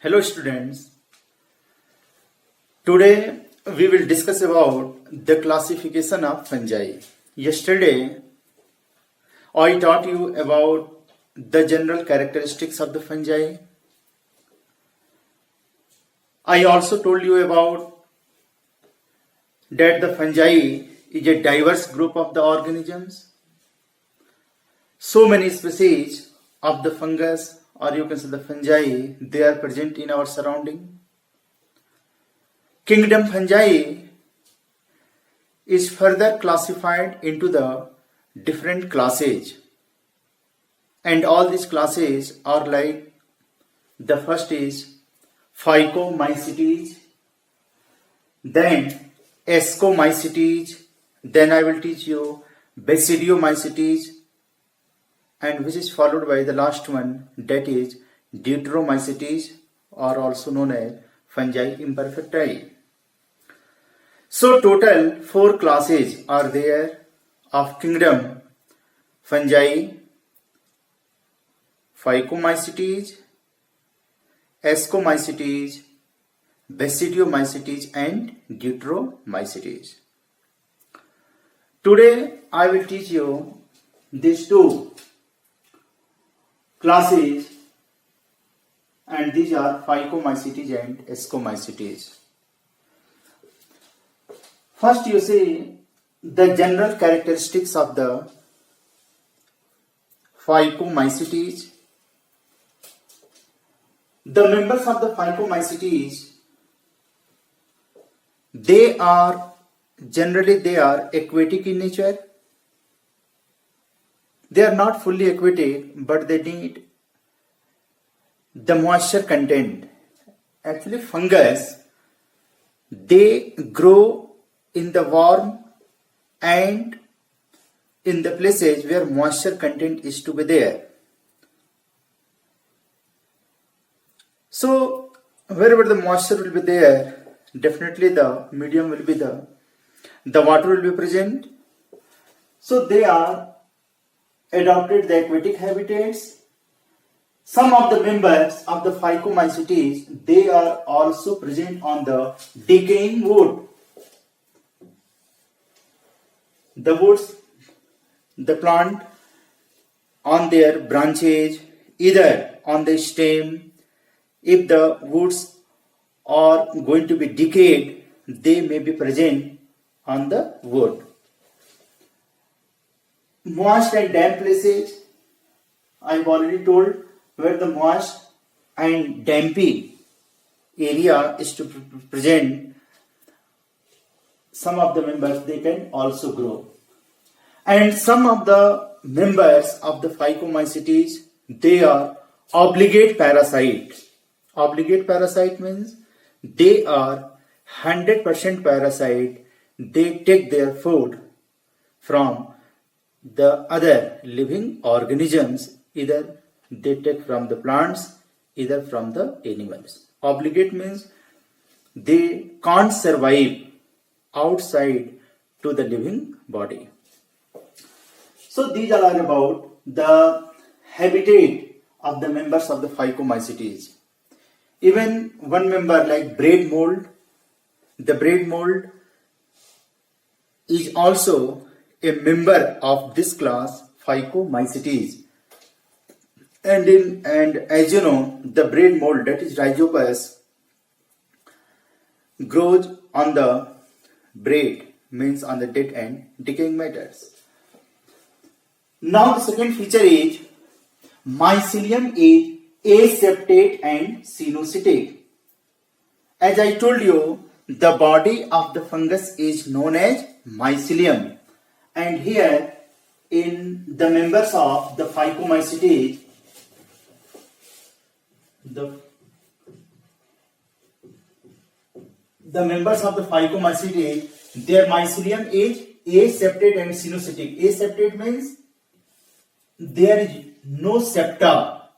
Hello students, today we will discuss about the classification of fungi. Yesterday I taught you about the general characteristics of the fungi. I also told you about that the fungi is a diverse group of the organisms. So many species of the fungus, or you can say the fungi, they are present in our surrounding. Kingdom fungi is further classified into the different classes, and all these classes are like, the first is Phycomycetes, then Ascomycetes, then I will teach you Basidiomycetes, and which is followed by the last one, that is Deuteromycetes, or also known as fungi imperfecti. So total 4 classes are there of kingdom fungi: Phycomycetes, Ascomycetes, Basidiomycetes and Deuteromycetes. Today I will teach you these 2 classes, and these are Phycomycetes and Ascomycetes. First you see the general characteristics of the Phycomycetes. The members of the Phycomycetes, they are aquatic in nature. They are not fully aquatic, but they need the moisture content. Actually, fungus, they grow in the warm and in the places where moisture content is to be there. So, wherever the moisture will be there, definitely the medium will be the water will be present. So, they are adopted the aquatic habitats. Some of the members of the Phycomycetes, they are also present on the decaying wood. The woods, the plant on their branches, either on the stem. If the woods are going to be decayed, they may be present on the wood. Moist and damp places, I have already told, where the moist and dampy area is to present, some of the members they can also grow. And some of the members of the Phycomycetes, they are obligate parasite. Obligate parasite means they are 100% parasite. They take their food from the other living organisms, either they take from the plants, either from the animals. Obligate means they can't survive outside to the living body. So these are about the habitat of the members of the Phycomycetes. Even one member like braid mold, the braid mold is also a member of this class Phycomycetes. And as you know, the braid mold, that is Rhizopus, grows on the braid, means on the dead and decaying matters. Now the second feature is mycelium is aseptate and sinusitate. As I told you, the body of the fungus is known as mycelium. And here in the members of the Phycomycetes, the members of the Phycomycetes, their mycelium is aseptate and sinusitate. Aseptate means there is no septa,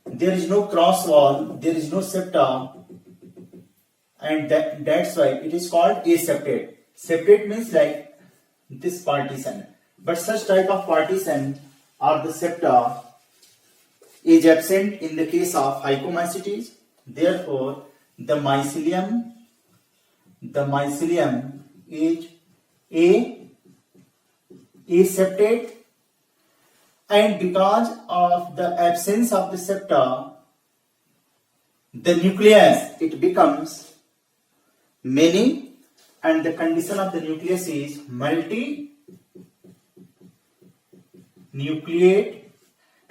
there is no cross wall, there is no septa, and that's why it is called aseptate. Septate means like this partition, but such type of partition are the septa is absent in the case of Phycomycetes. Therefore, the mycelium is aseptate, and because of the absence of the septa, the nucleus it becomes many, and the condition of the nucleus is multinucleate,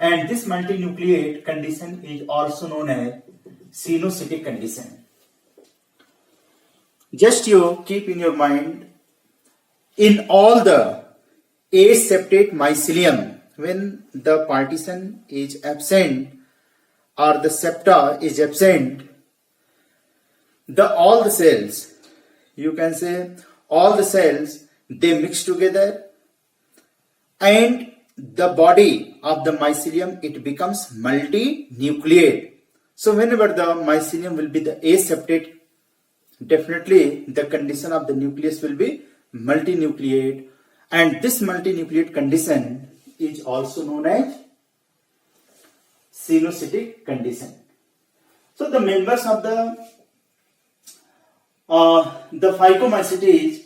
and this multinucleate condition is also known as cenocytic condition. Just you keep in your mind, in all the aseptate mycelium, when the partition is absent or the septa is absent, all the cells, you can say all the cells, they mix together, and the body of the mycelium it becomes multinucleate. So whenever the mycelium will be the aseptate, definitely the condition of the nucleus will be multinucleate, and this multinucleate condition is also known as cenocytic condition. So the members of the Phycomycetes,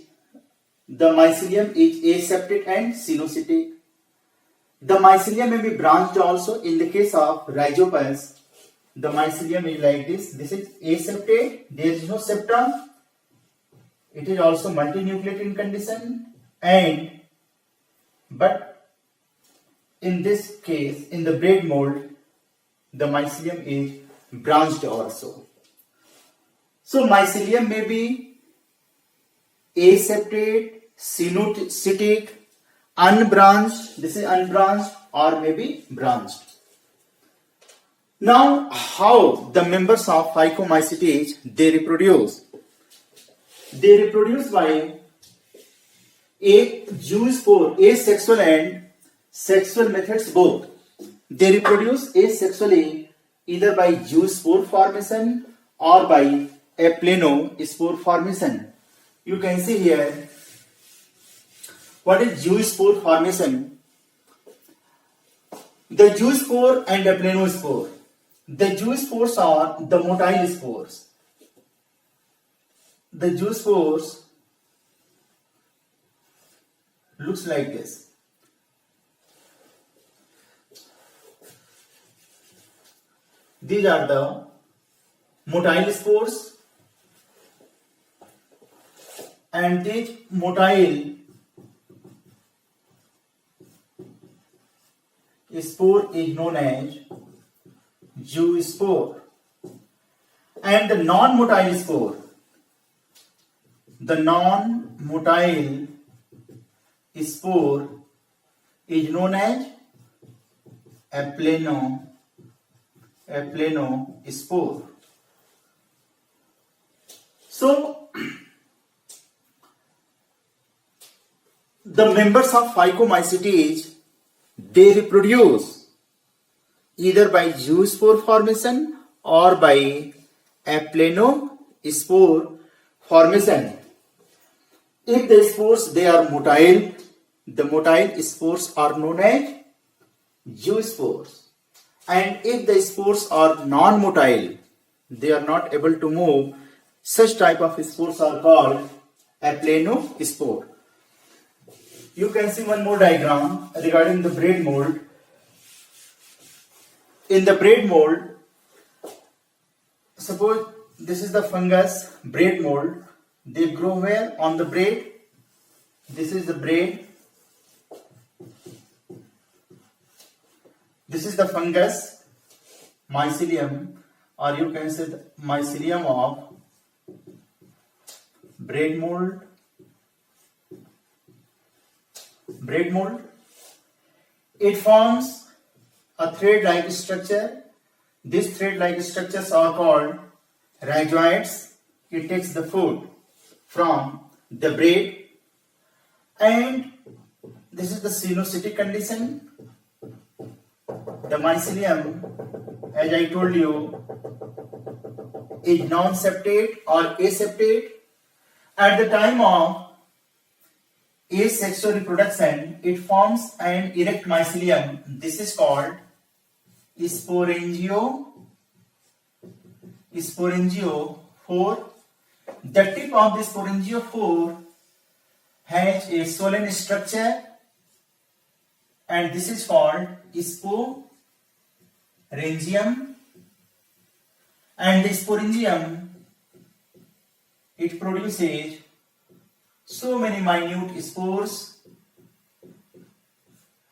the mycelium is aseptate and cenocytic. The mycelium may be branched also. In the case of Rhizopus, the mycelium is like this. This is aseptate, there is no septum. It is also multinucleate in condition, but in this case, in the bread mold, the mycelium is branched also. So mycelium may be aseptate, cenocytic, unbranched, this is unbranched, or maybe branched. Now, how the members of Phycomycetes they reproduce? They reproduce by zoospore, asexual and sexual methods both. They reproduce asexually either by zoospore formation or by aplanospore formation. You can see here, what is zoospore formation? The zoospore and aplanospore. The zoospores are the motile spores. The zoospores looks like this. These are the motile spores, and this motile spore is known as zoospore, and the non-motile spore, is known as aplanospore. So the members of Phycomycetes they reproduce either by zoospore formation or by aplanospore formation. If the spores they are motile, the motile spores are known as zoospores, and if the spores are non-motile, they are not able to move, such type of spores are called aplanospore. You can see one more diagram regarding the bread mold. In the bread mold, suppose this is the fungus bread mold. They grow where? On the bread. This is the bread. This is the fungus mycelium, or you can say the mycelium of bread mold. Bread mold. It forms a thread-like structure. These thread-like structures are called rhizoids. It takes the food from the bread, and this is the cenocytic condition. The mycelium, as I told you, is non-septate or aseptate. At the time of asexual reproduction, it forms an erect mycelium. This is called sporangiophore. The tip of the sporangiophore has a swollen structure, and this is called sporangium. And the sporangium, it produces so many minute spores.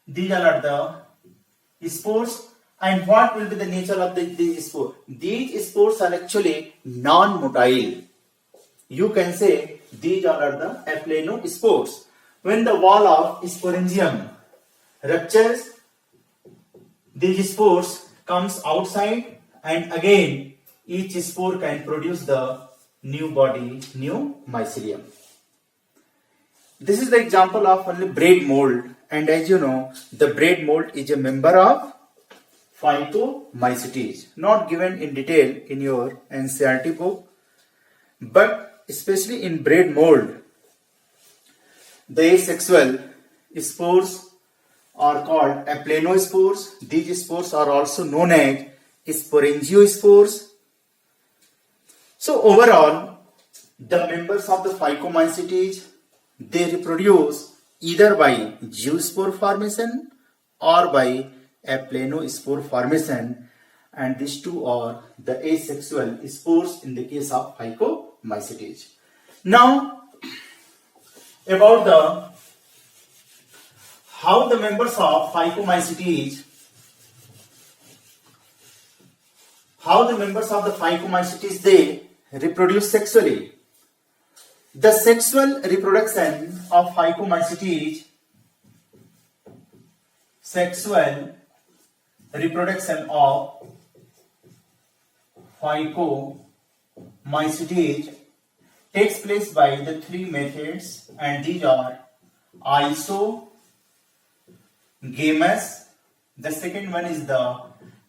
These are the spores. And what will be the nature of these spores? These spores are actually non-motile. You can say these are the aplanospores. When the wall of sporangium ruptures, these spores comes outside, and again each spore can produce the new body, new mycelium. This is the example of only bread mold, and as you know, the bread mold is a member of Phycomycetes, not given in detail in your NCERT book, but especially in bread mold, the asexual spores are called aplanospores. These spores are also known as sporangiospores. So overall, the members of the Phycomycetes, they reproduce either by zoospore formation or by aplanospore formation, and these two are the asexual spores in the case of Phycomycetes. Now, about how the members of Phycomycetes, they reproduce sexually. The sexual reproduction of Phycomycetes, takes place by the three methods, and these are isogamous. The second one is the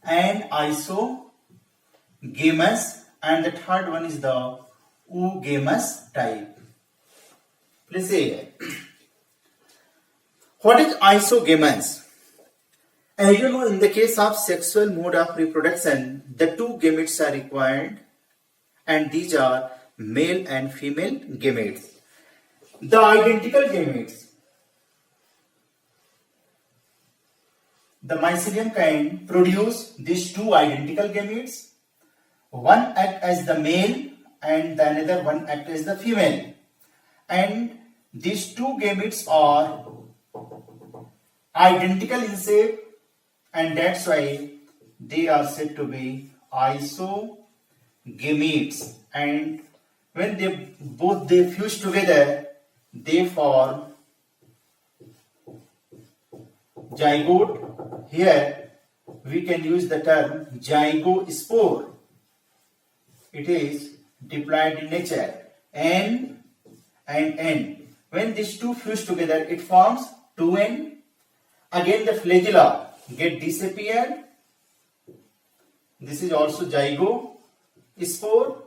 anisogamous, and the third one is the oogamous type. Please say here. What is isogamous? As you know, in the case of sexual mode of reproduction, the two gametes are required, and these are male and female gametes. The identical gametes, the mycelium can produce these two identical gametes. One act as the male and the another one act as the female. And these two gametes are identical in shape, and that's why they are said to be isogametes. And when they fuse together, they form zygote. Here we can use the term zygospore. It is diploid in nature, N and N. When these two fuse together, it forms 2N. Again the flagella get disappeared. This is also zygospore.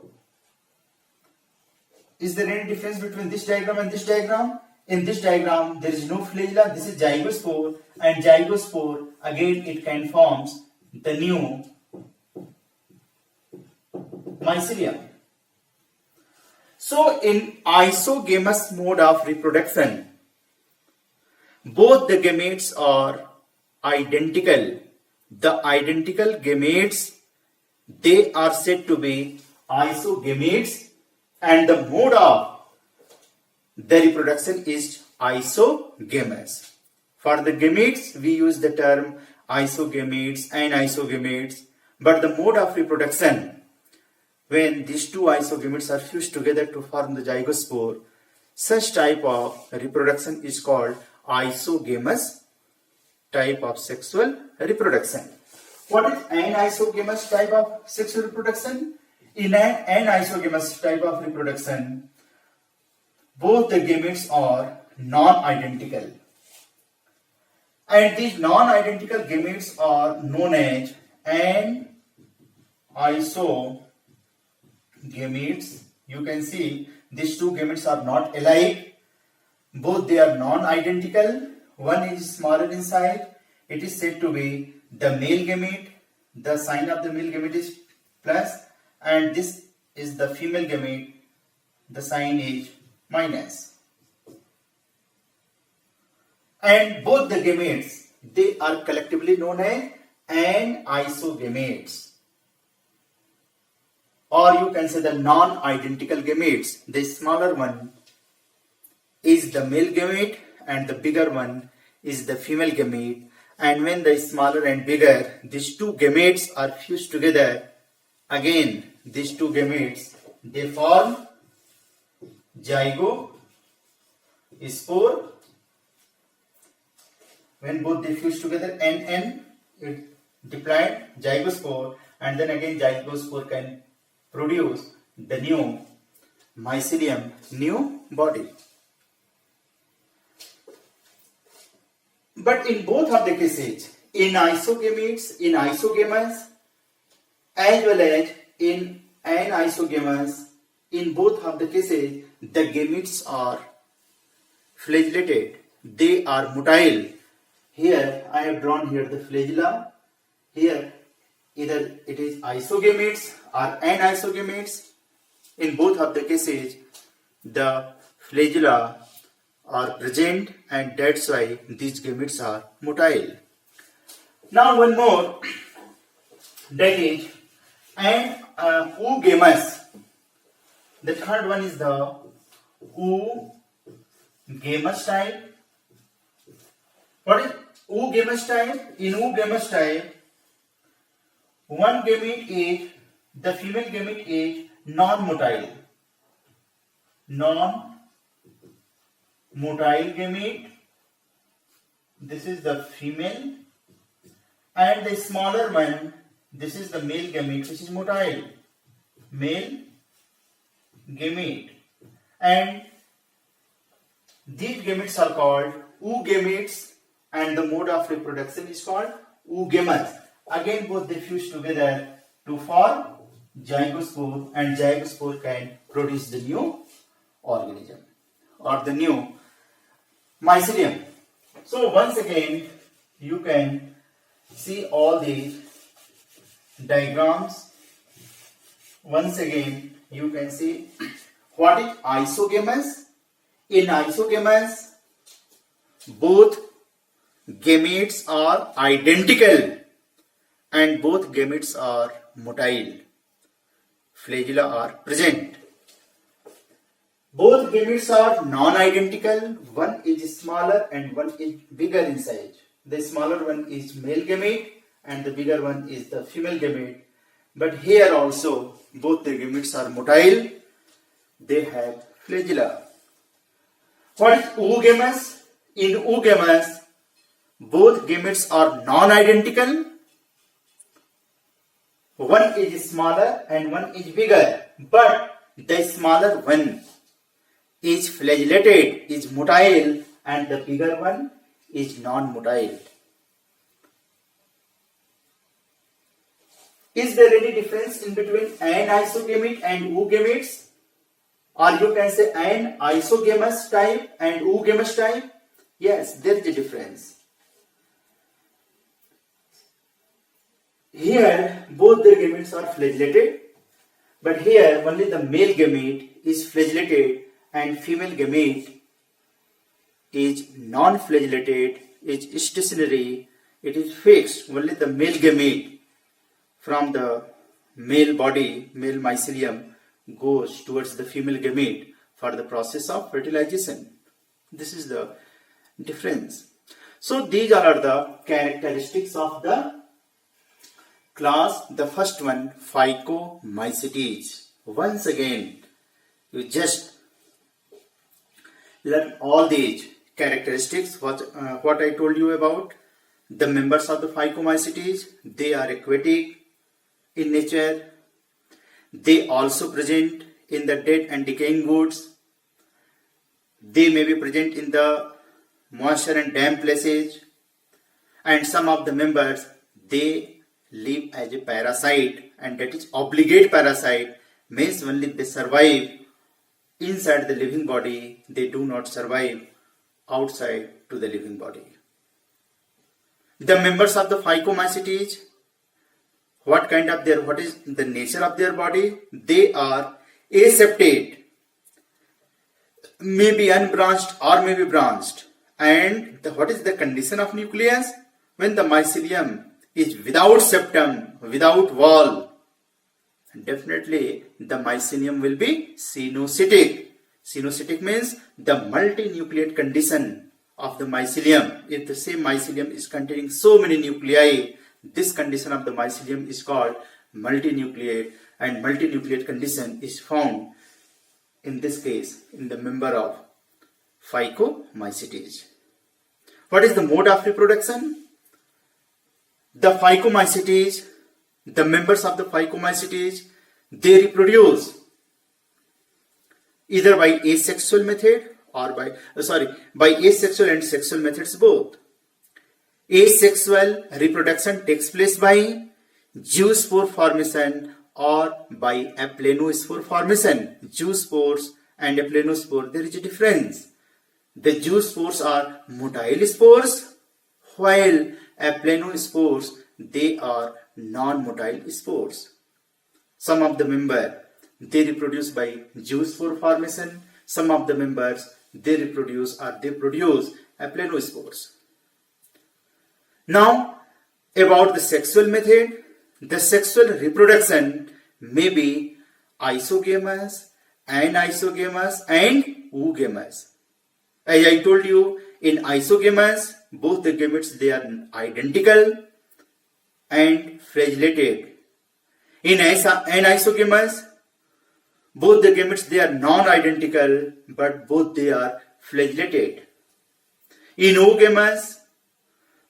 Is there any difference between this diagram and this diagram? In this diagram, there is no flagella. This is zygospore, and zygospore again it can form the new mycelium. So in isogamous mode of reproduction, both the gametes are identical. The identical gametes, they are said to be isogametes, and the mode of the reproduction is isogamous. For the gametes, we use the term isogametes and isogametes, but the mode of reproduction, when these two isogametes are fused together to form the zygospore, such type of reproduction is called isogamous type of sexual reproduction. What is anisogamous type of sexual reproduction? In an anisogamous type of reproduction, both the gametes are non-identical, and these non-identical gametes are known as anisogametes. You can see these two gametes are not alike. Both they are non-identical. One is smaller in size. It is said to be the male gamete, the sign of the male gamete is plus, and this is the female gamete, the sign is minus. And both the gametes, they are collectively known as anisogametes, or you can say the non-identical gametes. The smaller one is the male gamete and the bigger one is the female gamete, and when the smaller and bigger, these two gametes are fused together, again these two gametes, they form zygospore. When both they fuse together, NN, it diploid zygospore, and then again zygospore can produce the new mycelium, new body. But in both of the cases, in isogametes, in isogamous, as well as in anisogamous, in both of the cases, the gametes are flagellated. They are motile. Here I have drawn here the flagella. Here either it is isogametes or anisogametes. In both of the cases, the flagella are present, and that's why these gametes are motile. Now one more, that is oogamous. The third one is the oogamous type. What is oogamous type? In oogamous type, one gamete is, the female gamete is non-motile. Non-motile gamete, this is the female, and the smaller one, this is the male gamete, which is motile. Male gamete, and these gametes are called oogametes, and the mode of reproduction is called oogamous. Again both they fuse together to form zygospore, and zygospore can produce the new organism or the new mycelium. So once again you can see all these diagrams. Once again you can see what is isogamous. In isogamous, both gametes are identical and both gametes are motile. Flagella are present. Both gametes are non-identical. One is smaller and one is bigger in size. The smaller one is male gamete and the bigger one is the female gamete. But here also both the gametes are motile. They have flagella. What is oogamous? In oogamous, both gametes are non-identical. One is smaller and one is bigger, but the smaller one is flagellated, is motile, and the bigger one is non-motile. Is there any difference in between anisogamete and oogametes? Or you can say anisogamous type and oogamous type? Yes, there is a difference. Here both the gametes are flagellated, but here only the male gamete is flagellated and female gamete is non-flagellated, is stationary, it is fixed. Only the male gamete from the male body, male mycelium, goes towards the female gamete for the process of fertilization. This is the difference. So these are the characteristics of the class. The first one, Phycomycetes. Once again, you just learn all these characteristics, what I told you about. The members of the Phycomycetes, they are aquatic in nature. They also present in the dead and decaying woods. They may be present in the moisture and damp places. And some of the members, they live as a parasite, and that is obligate parasite, means only they survive inside the living body, they do not survive outside to the living body. The members of the Phycomycetes, What is the nature of their body? They are aseptate, may be unbranched or may be branched. And what is the condition of nucleus? When the mycelium is without septum, without wall, definitely the mycelium will be cenocytic. Cenocytic means the multinucleate condition of the mycelium. If the same mycelium is containing so many nuclei, this condition of the mycelium is called multinucleate, and multinucleate condition is found in this case in the member of Phycomycetes. What is the mode of reproduction? The Phycomycetes, the members of the Phycomycetes, they reproduce either by asexual method or by asexual and sexual methods both. Asexual reproduction takes place by zoospore formation or by aplanospore formation. Zoospores and aplanospore, there is a difference. The zoospores are motile spores, while aplanospores, they are non-motile spores. Some of the members, they reproduce by zoospore formation. Some of the members, they produce aplanospores. Now, about the sexual method, the sexual reproduction may be isogamous, anisogamous, and oogamous. As I told you, in isogamous, both the gametes, they are identical and flagellated. In anisogamous, both the gametes, they are non-identical, but both they are flagellated. In oogamous,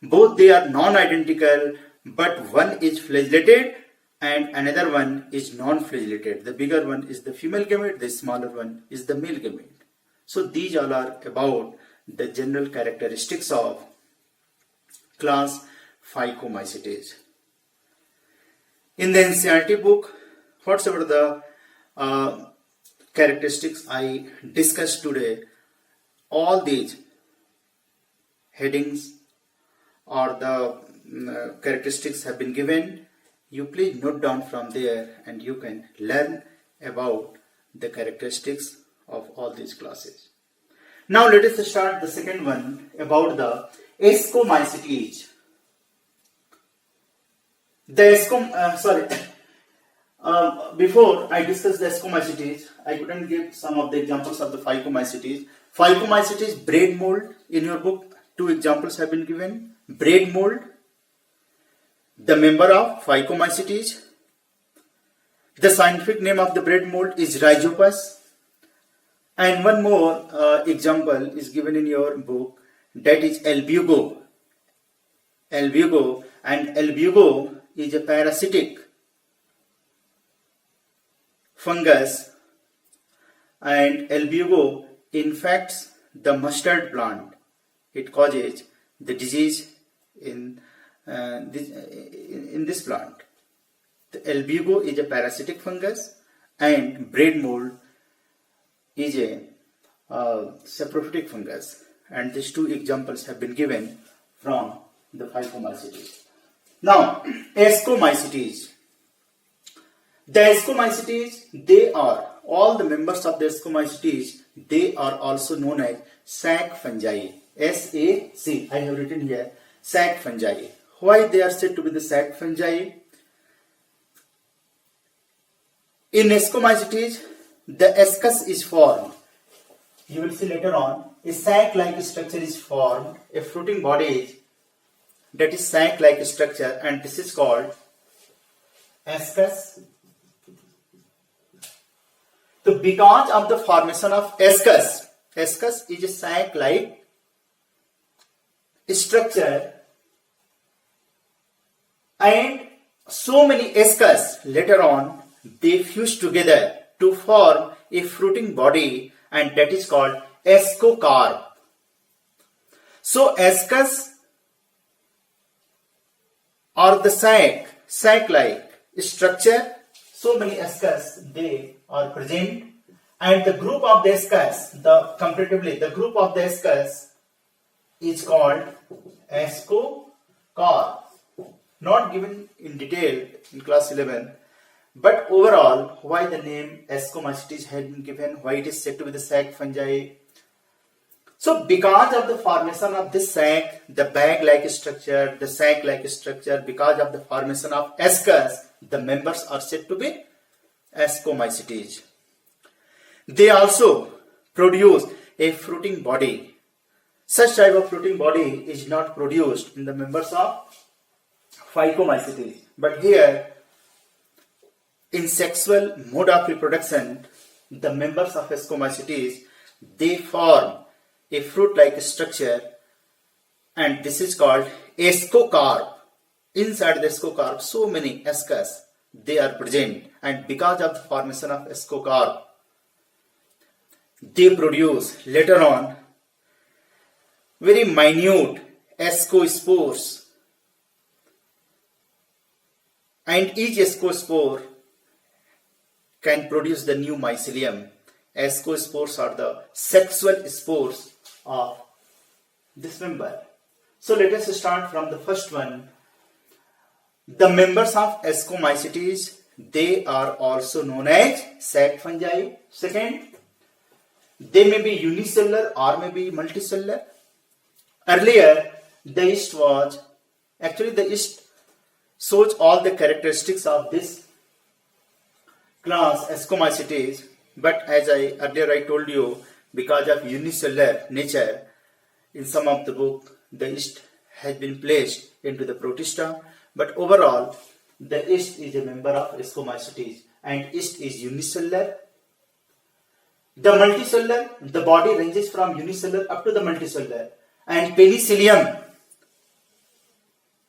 both they are non-identical, but one is flagellated and another one is non-flagellated. The bigger one is the female gamete, the smaller one is the male gamete. So these all are about the general characteristics of class Phycomycetes. In the NCERT book, whatsoever the characteristics I discussed today, all these headings or the characteristics have been given. You please note down from there and you can learn about the characteristics of all these classes. Now let us start the second one about the Ascomycetes. Before I discuss the Ascomycetes, I couldn't give some of the examples of the Phycomycetes. Phycomycetes braid mold, in your book 2 examples have been given. Braid mold, the member of Phycomycetes. The scientific name of the braid mold is Rhizopus. And one more example is given in your book, that is Albugo. Albugo, and Albugo is a parasitic fungus, and Albugo infects the mustard plant. It causes the disease in this plant. The Albugo is a parasitic fungus and braid mold is a saprophytic fungus, and these 2 examples have been given from the Phycomycetes. Now, Ascomycetes. The Ascomycetes, they are, all the members of the Ascomycetes, they are also known as sac fungi. SAC, I have written here, sac fungi. Why they are said to be the sac fungi? In Ascomycetes, the ascus is formed. You will see later on, a sac-like structure is formed, a fruiting body that is sac-like structure, and this is called ascus. So because of the formation of ascus, ascus is a sac-like structure, and so many ascus later on they fuse together to form a fruiting body, and that is called ascocarp. So ascus or the sac-like structure, so many ascus they are present, and the group of the ascus, the group of the ascus is called ascocarp. not given in detail in class 11, but overall, why the name Ascomycetes has been given, why it is said to be the sac fungi. So because of the formation of this sac, the bag-like structure, the sac-like structure, because of the formation of ascus, the members are said to be Ascomycetes. They also produce a fruiting body. Such type of fruiting body is not produced in the members of Phycomycetes. But here, in sexual mode of reproduction, the members of Ascomycetes, they form a fruit-like structure, and this is called ascocarp. Inside the ascocarp, so many ascus, they are present, and because of the formation of ascocarp, they produce later on very minute ascospores, and each ascospore can produce the new mycelium. Ascospores are the sexual spores of this member. So let us start from the first one. The members of Ascomycetes, they are also known as sac fungi. Second, they may be unicellular or may be multicellular. Earlier, the yeast shows all the characteristics of this class Ascomycetes, but as earlier I told you, because of unicellular nature, in some of the book, the yeast has been placed into the protista, but overall, the yeast is a member of Ascomycetes, and yeast is unicellular. The multicellular, the body ranges from unicellular up to the multicellular. And penicillium,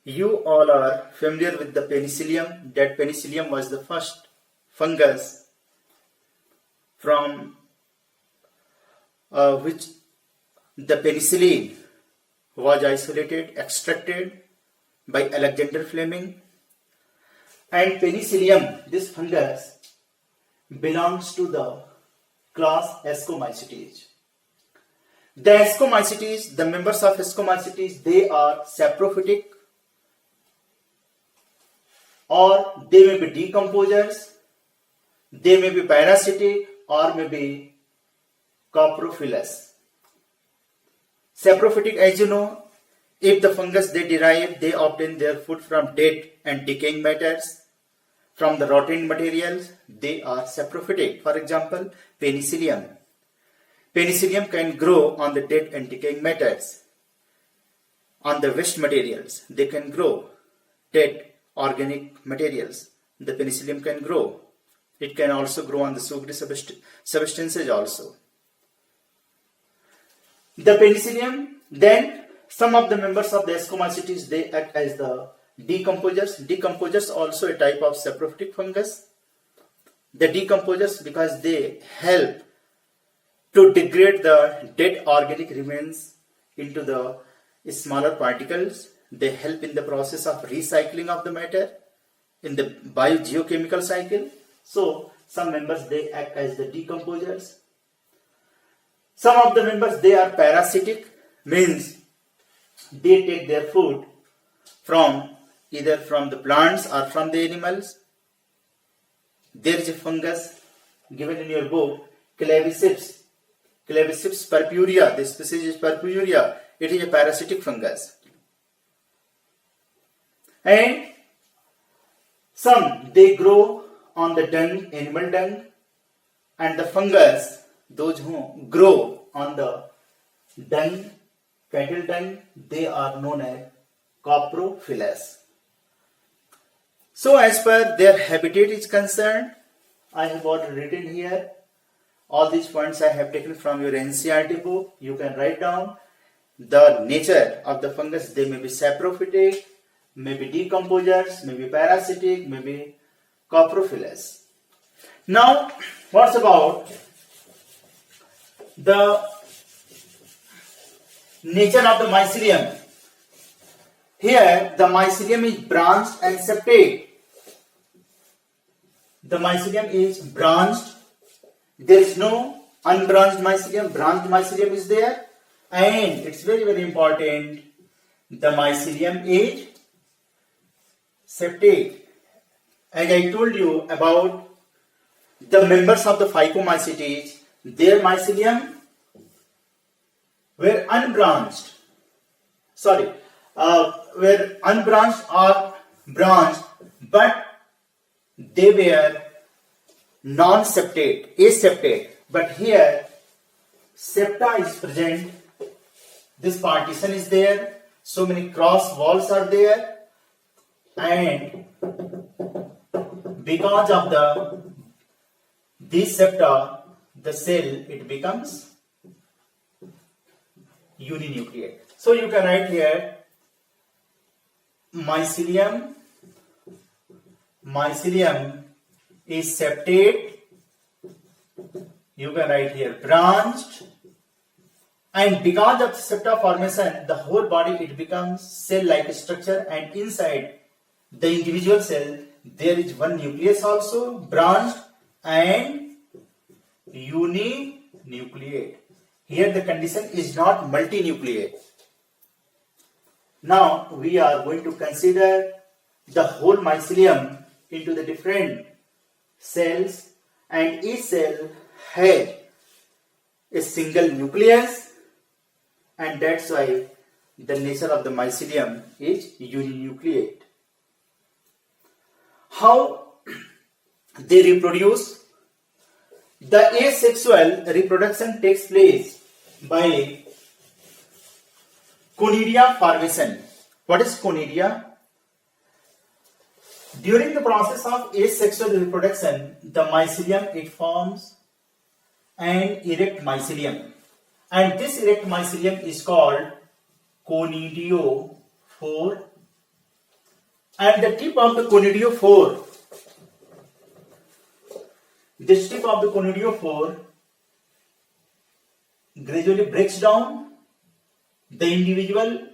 you all are familiar with the penicillium. That penicillium was the first fungus from which the penicillin was isolated, extracted by Alexander Fleming. And penicillium, this fungus, belongs to the class Ascomycetes. The Ascomycetes, the members of Ascomycetes, they are saprophytic, or they may be decomposers, they may be parasitic, or may be coprophilous. Saprophytic, as you know, if the fungus they derive, they obtain their food from dead and decaying matters, from the rotten materials, they are saprophytic. For example, penicillium. Penicillium can grow on the dead and decaying matters. On the waste materials, they can grow. Dead organic materials, the penicillium can grow. It can also grow on the sugary substances also. The penicillium, then some of the members of the Ascomycetes, they act as the decomposers. Decomposers also a type of saprophytic fungus. The decomposers, because they help to degrade the dead organic remains into the smaller particles. They help in the process of recycling of the matter in the biogeochemical cycle. So some members, they act as the decomposers. Some of the members, they are parasitic, means they take their food from either from the plants or from the animals. There is a fungus given in your book, Claviceps purpurea. This species is purpurea. It is a parasitic fungus. And some, they grow on the dung, animal dung, and the fungus, those who grow on the dung, cattle dung, they are known as coprophilous. So as per their habitat is concerned, I have already written here. All these points I have taken from your NCERT book. You can write down the nature of the fungus. They may be saprophytic, may be decomposers, may be parasitic, may be coprophilous. Now, what's about the nature of the mycelium? Here, the mycelium is branched and septate. The mycelium is branched. There is no unbranched mycelium. Branched mycelium is there. And it's very, very important. The mycelium is septate. As I told you about the members of the phycomycetes, their mycelium were unbranched. Were unbranched or branched, but they were non-septate, aseptate. But here, septa is present. This partition is there. So many cross walls are there, and because of this septa, the cell, it becomes uninucleate. So you can write here mycelium is septate. You can write here branched, and because of septa formation, the whole body, it becomes cell-like structure, and inside the individual cell there is one nucleus also, branched and uninucleate. Here the condition is not multinucleate. Now we are going to consider the whole mycelium into the different cells, and each cell has a single nucleus, and that's why the nature of the mycelium is uninucleate. How they reproduce? The asexual reproduction takes place by conidia formation. What is conidia? During the process of asexual reproduction, the mycelium, it forms an erect mycelium, and this erect mycelium is called conidiophore, and the tip of the conidiophore, this tip of the conidiophore gradually breaks down. The individual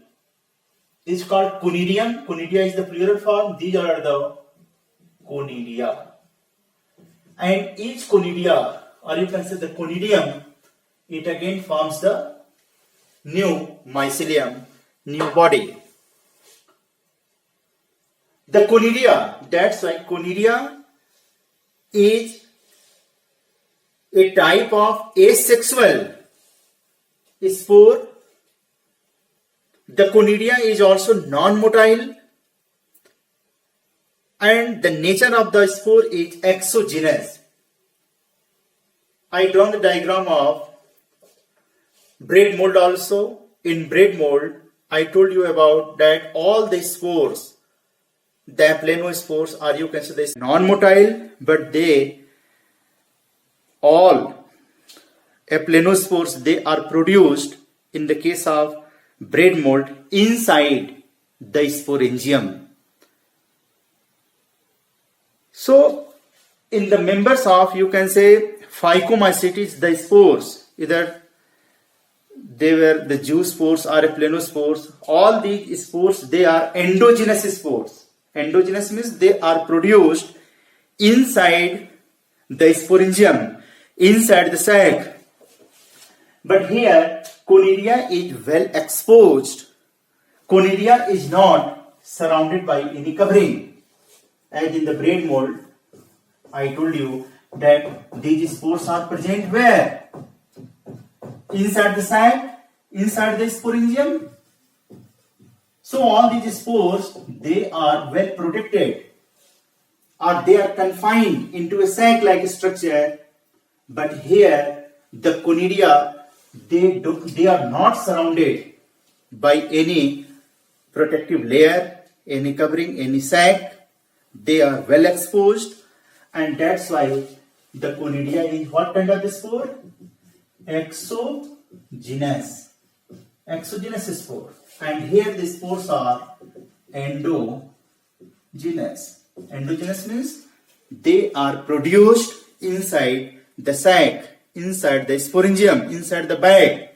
is called conidium. Conidia is the plural form. These are the conidia. And each conidia, or you can say the conidium, it again forms the new mycelium, new body. The conidia, that's why conidia is a type of asexual spore. The conidia is also non-motile, and the nature of the spore is exogenous. I drawn the diagram of bread mold also. In bread mold, I told you about that all the spores, the aplanospores, or you can say this non-motile, but they all aplanospores, they are produced in the case of bread mold inside the sporangium. So in the members of, you can say, phycomycetes, the spores, either they were the zoospores or aplanospores, all these spores, they are endogenous spores. Endogenous means they are produced inside the sporangium, inside the sac. But here conidia is well exposed. Conidia is not surrounded by any covering. As in the bread mold, I told you that these spores are present where? Inside the sac, inside the sporangium. So all these spores, they are well protected, or they are confined into a sac-like structure. But here the conidia, they are not surrounded by any protective layer, any covering, any sac. They are well exposed, and that's why the conidia is what kind of the spore? Exogenous. Exogenous spore. And here the spores are endogenous. Endogenous means they are produced inside the sac, inside the sporangium, inside the bag.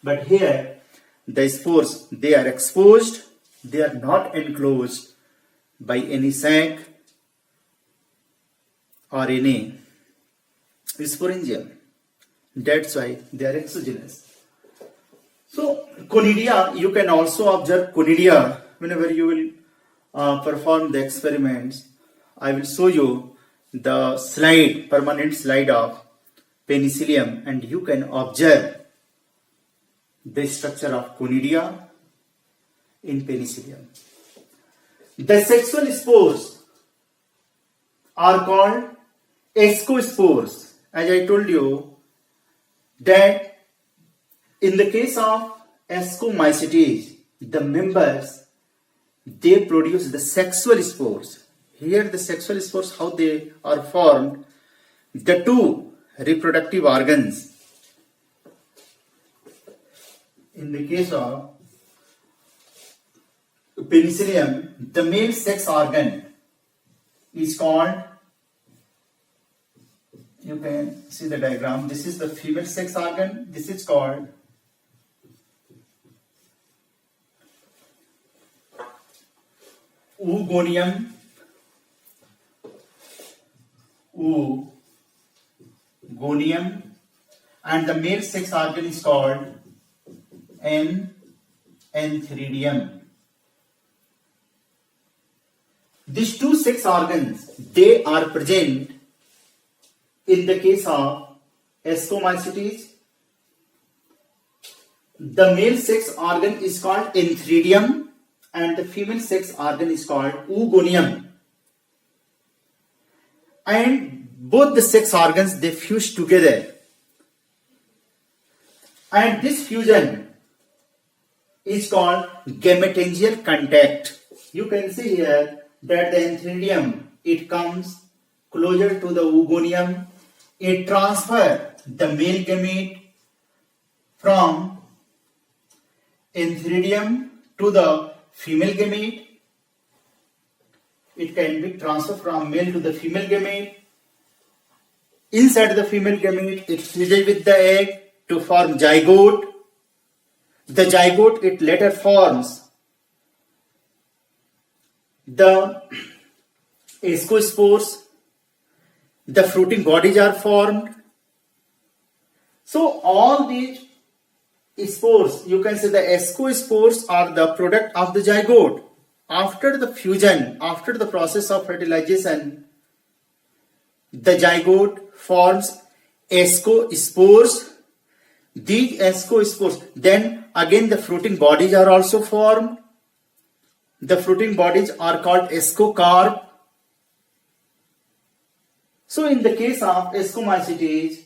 But here the spores, they are exposed, they are not enclosed by any sac or any sporangium. That's why they are exogenous. So conidia, you can also observe conidia whenever you will perform the experiments, I will show you the slide, permanent slide of penicillium, and you can observe the structure of conidia in penicillium. The sexual spores are called ascospores. As I told you that in the case of ascomycetes, the members, they produce the sexual spores. Here the sexual spores, how they are formed, the two reproductive organs. In the case of penicillium, the male sex organ is called, you can see the diagram, this is the female sex organ, this is called oogonium, and the male sex organ is called antheridium. These two sex organs, they are present in the case of ascomycetes. The male sex organ is called antheridium and the female sex organ is called oogonium. And both the sex organs, they fuse together. And this fusion is called gametangial contact. You can see here that the antheridium, it comes closer to the oogonium. It transfers the male gamete from antheridium to the female gamete. It can be transferred from male to the female gamete. Inside the female gamete, it fuses with the egg to form zygote. The zygote, it later forms the ascospores. The fruiting bodies are formed. So all these spores, you can say the ascospores are the product of the zygote. After the fusion, after the process of fertilization, the zygote forms ascospores. These ascospores, then again the fruiting bodies are also formed. The fruiting bodies are called ascocarp. So in the case of ascomycetes,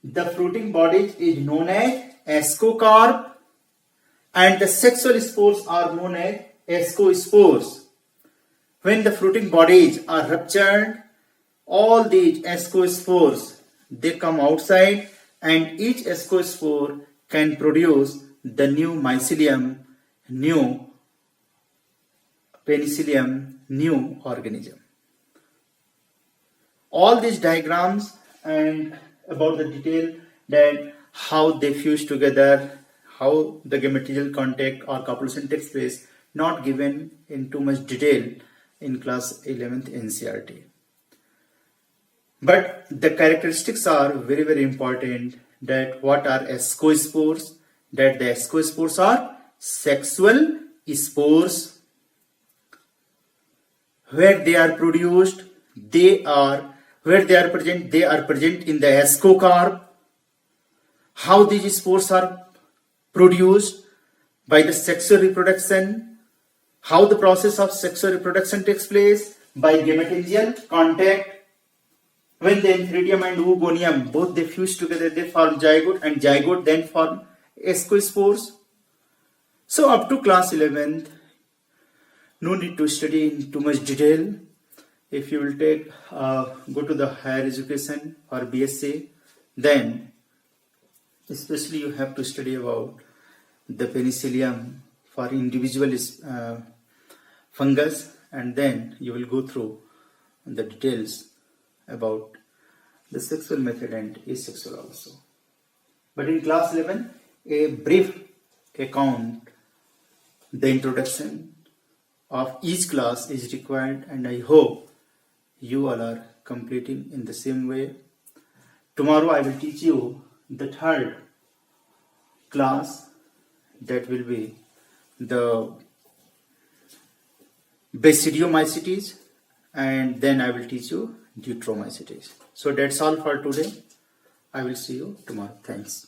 the fruiting bodies is known as ascocarp and the sexual spores are known as ascospores. When the fruiting bodies are ruptured, all these ascospores, they come outside and each ascospore can produce the new mycelium, new penicillium, new organism. All these diagrams and about the detail that how they fuse together, how the gametangial contact or copulation takes place, not given in too much detail in class 11th NCERT. But the characteristics are very, very important, that what are ascospores, that the ascospores are sexual spores. Where they are produced, where they are present in the ascocarp. How these spores are produced? By the sexual reproduction. How the process of sexual reproduction takes place? By gametangial contact. When the antheridium and oogonium, both they fuse together, they form zygote and zygote then form ascospores. So up to class 11th, no need to study in too much detail. If you will take, go to the higher education or BSc, then especially you have to study about the penicillium for individual fungus, and then you will go through the details about the sexual method and asexual also. But in class 11, a brief account, the introduction of each class is required, and I hope you all are completing in the same way. Tomorrow I will teach you the third class, that will be the basidiomycetes, and then I will teach you deuteromycetes. So that's all for today. I will see you tomorrow. Thanks.